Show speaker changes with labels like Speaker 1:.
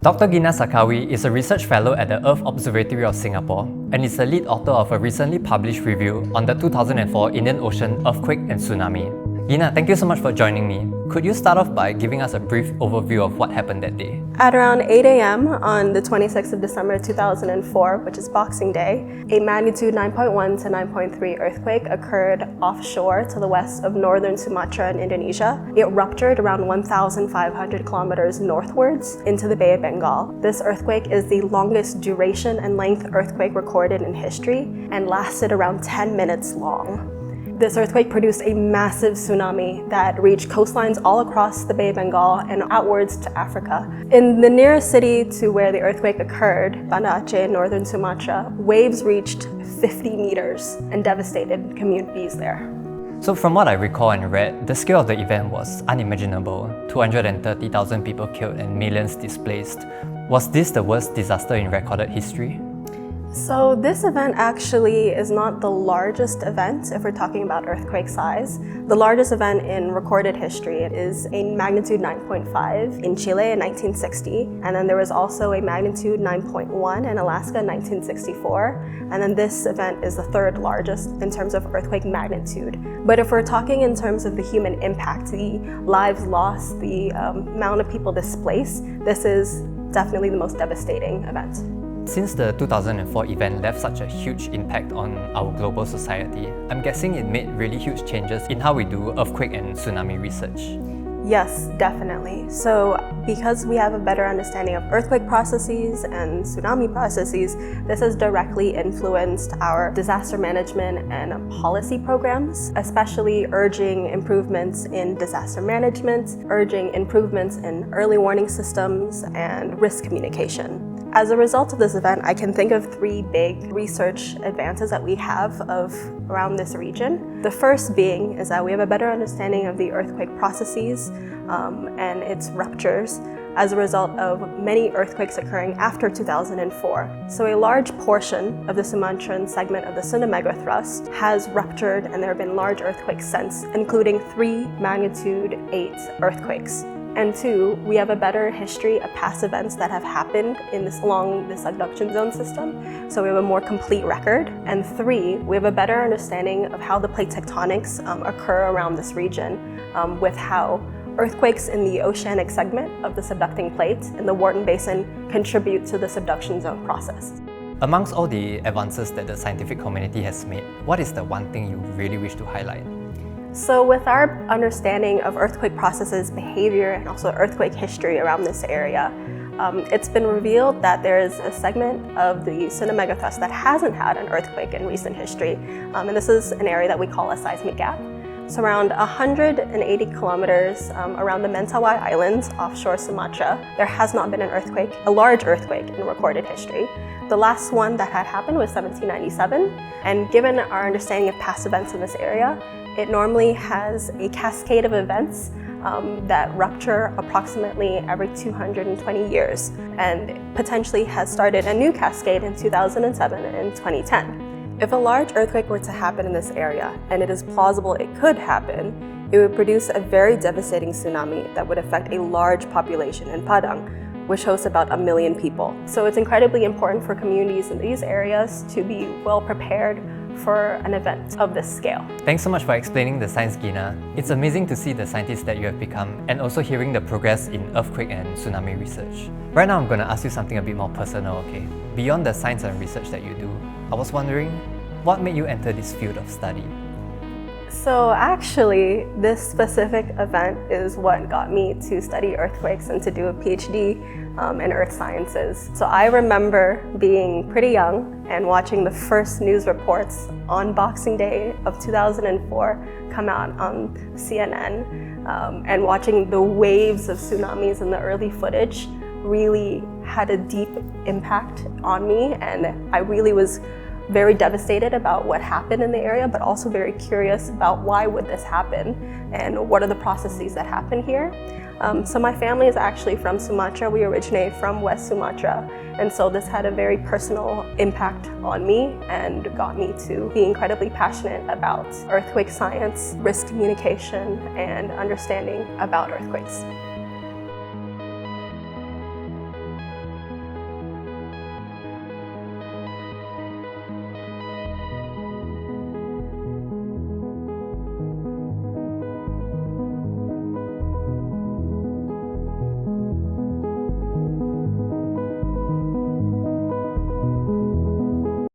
Speaker 1: Dr. Gina Sarkawi is a research fellow at the Earth Observatory of Singapore and is the lead author of a recently published review on the 2004 Indian Ocean earthquake and tsunami. Gina, thank you so much for joining me. Could you start off by giving us a brief overview of what happened that day?
Speaker 2: At around 8 a.m. on the 26th of December 2004, which is Boxing Day, a magnitude 9.1 to 9.3 earthquake occurred offshore to the west of northern Sumatra in Indonesia. It ruptured around 1,500 kilometers northwards into the Bay of Bengal. This earthquake is the longest duration and length earthquake recorded in history and lasted around 10 minutes long. This earthquake produced a massive tsunami that reached coastlines all across the Bay of Bengal and outwards to Africa. In the nearest city to where the earthquake occurred, Banda Aceh in northern Sumatra, waves reached 50 meters and devastated communities there.
Speaker 1: So from what I recall and read, the scale of the event was unimaginable. 230,000 people killed and millions displaced. Was this the worst disaster in recorded history?
Speaker 2: So this event actually is not the largest event if we're talking about earthquake size. The largest event in recorded history is a magnitude 9.5 in Chile in 1960, and then there was also a magnitude 9.1 in Alaska in 1964, and then this event is the third largest in terms of earthquake magnitude. But if we're talking in terms of the human impact, the lives lost, the amount of people displaced, this is definitely the most devastating event.
Speaker 1: Since the 2004 event left such a huge impact on our global society, I'm guessing it made really huge changes in how we do earthquake and tsunami research.
Speaker 2: Yes, definitely. So because we have a better understanding of earthquake processes and tsunami processes, this has directly influenced our disaster management and policy programs, especially urging improvements in disaster management, urging improvements in early warning systems, and risk communication. As a result of this event, I can think of three big research advances that we have around this region. The first being is that we have a better understanding of the earthquake processes and its ruptures as a result of many earthquakes occurring after 2004. So a large portion of the Sumatran segment of the Tsunami thrust has ruptured, and there have been large earthquakes since, including 3 magnitude 8 earthquakes. And 2, we have a better history of past events that have happened along the subduction zone system, so we have a more complete record. And 3, we have a better understanding of how the plate tectonics occur around this region, with how earthquakes in the oceanic segment of the subducting plate in the Wharton Basin contribute to the subduction zone process.
Speaker 1: Amongst all the advances that the scientific community has made, what is the one thing you really wish to highlight?
Speaker 2: So with our understanding of earthquake processes, behavior, and also earthquake history around this area, it's been revealed that there is a segment of the Tsunami thrust that hasn't had an earthquake in recent history, and this is an area that we call a seismic gap. So around 180 kilometers around the Mentawai Islands offshore Sumatra, there has not been an earthquake, a large earthquake in recorded history. The last one that had happened was 1797, and given our understanding of past events in this area, it normally has a cascade of events that rupture approximately every 220 years, and potentially has started a new cascade in 2007 and 2010. If a large earthquake were to happen in this area, and it is plausible it could happen, it would produce a very devastating tsunami that would affect a large population in Padang, which hosts about 1 million people. So it's incredibly important for communities in these areas to be well prepared for an event of this scale.
Speaker 1: Thanks so much for explaining the science, Gina. It's amazing to see the scientist that you have become and also hearing the progress in earthquake and tsunami research. Right now I'm going to ask you something a bit more personal, okay? Beyond the science and research that you do, I was wondering, what made you enter this field of study?
Speaker 2: So actually, this specific event is what got me to study earthquakes and to do a PhD in earth sciences. So I remember being pretty young and watching the first news reports on Boxing Day of 2004 come out on CNN, and watching the waves of tsunamis in the early footage really had a deep impact on me, and I really was very devastated about what happened in the area, but also very curious about why would this happen and what are the processes that happen here. So my family is actually from Sumatra. We originate from West Sumatra, and so this had a very personal impact on me and got me to be incredibly passionate about earthquake science, risk communication, and understanding about earthquakes.